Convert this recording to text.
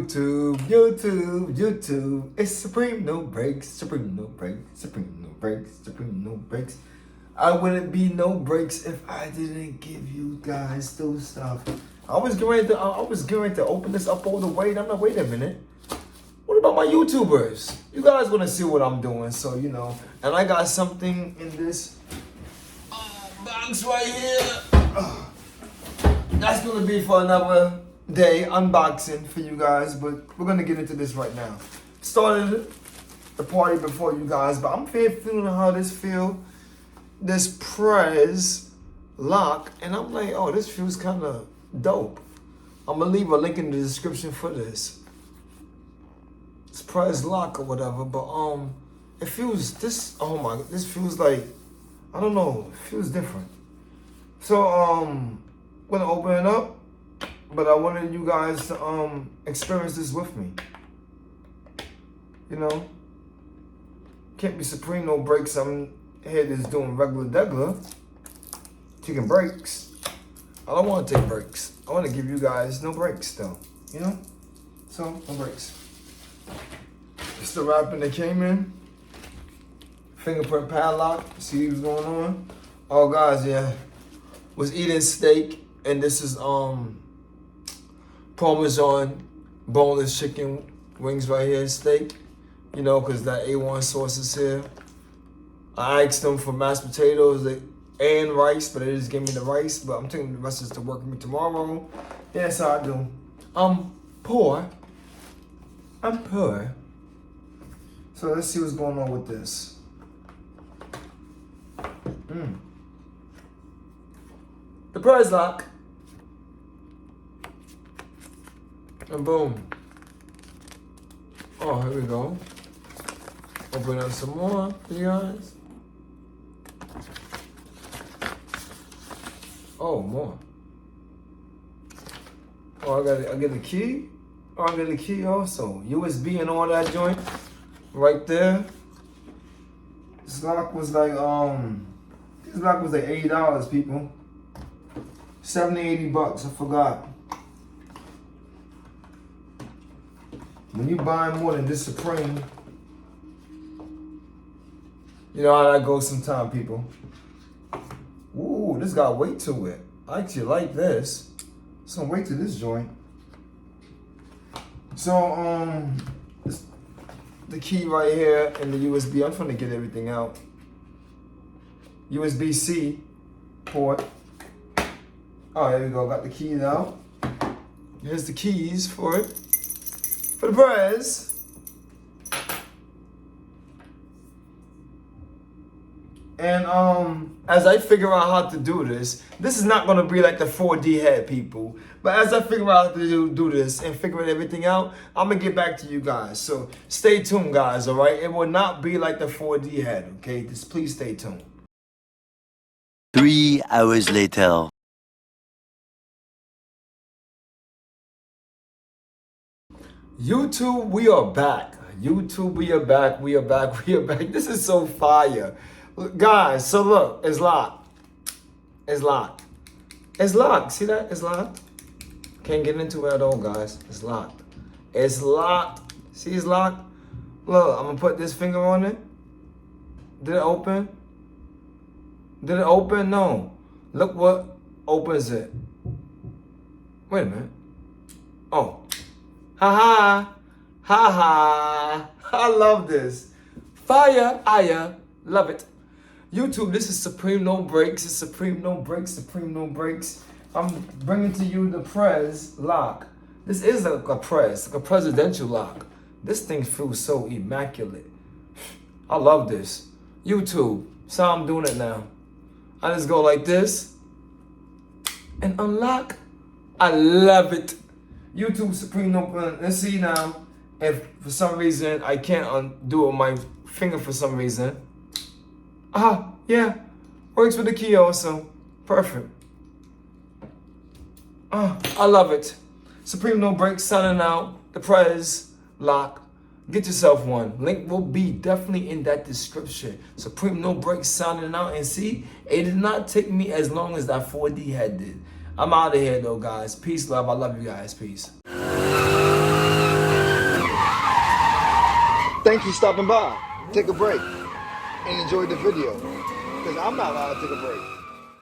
YouTube. It's Supreme No Breaks, Supreme No Breaks, Supreme No Breaks, Supreme No Breaks. I wouldn't be no breaks if I didn't give you guys those stuff. I was going to open this up all the way, and I'm like, wait a minute. What about my YouTubers? You guys want to see what I'm doing, so you know. And I got something in this box right here. That's gonna be for another day unboxing for you guys, but we're gonna get into this right now. Started the party before you guys, but I'm feeling how this feel. This PrezLock, and I'm like, oh, this feels kind of dope. I'm gonna leave a link in the description for this. It's PrezLock or whatever, but it feels this. Oh my, this feels like, I don't know, it feels different. So I'm gonna open it up, but I wanted you guys to experience this with me. You know, can't be Supreme No Breaks. I'm here just doing regular, taking breaks. I don't want to take breaks. I want to give you guys no breaks though, you know? So, no breaks. It's the wrapping that came in. Fingerprint padlock. See what's going on? Oh guys, yeah. Was eating steak, and this is Parmesan boneless chicken wings right here, steak. You know, cause that A1 sauce is here. I asked them for mashed potatoes and rice, but they just gave me the rice. But I'm taking the rest is to work with me tomorrow. Yeah, that's how I do. I'm poor. So let's see what's going on with this. The PrezLock. And boom. Oh, here we go. Open up some more for you guys. Oh, more. Oh, I get the key. Oh, I get the key also. USB and all that joint right there. This lock was like $80, people. 70, 80 bucks, I forgot. When you buy more than this Supreme, you know how that goes sometimes, people. Ooh, this got weight to it. I actually like this. Some weight to this joint. So, the key right here and the USB. I'm trying to get everything out. USB-C port. Oh, there we go. Got the keys out. Here's the keys for it. For the Prez. And as I figure out how to do this is not gonna be like the 4D head, people. But as I figure out how to do this and figuring everything out, I'm gonna get back to you guys. So stay tuned, guys, all right? It will not be like the 4D head, okay? Just please stay tuned. 3 hours later. YouTube, we are back. YouTube, we are back. This is so fire. Guys, so look, it's locked. It's locked. See that? It's locked. Can't get into it at all, guys. It's locked. It's locked. See, it's locked. Look, I'm gonna put this finger on it. Did it open? No. Look what opens it. Wait a minute. Oh. Ha ha. I love this. Fire. Love it. YouTube, this is Supreme No Breaks. It's Supreme No Breaks. I'm bringing to you the PrezLock. This is a presidential lock. This thing feels so immaculate. I love this. YouTube, so I'm doing it now. I just go like this and unlock. I love it. YouTube Supreme No Breaks. Let's see now if for some reason I can't undo it with my finger for some reason. Yeah, works with the key also. Perfect. I love it. Supreme No Breaks signing out. The PrezLock. Get yourself one. Link will be definitely in that description. Supreme No Breaks signing out. And see, it did not take me as long as that 4D head did. I'm out of here though, guys. Peace, love. I love you guys. Peace. Thanks for stopping by. Take a break and enjoy the video because I'm not allowed to take a break.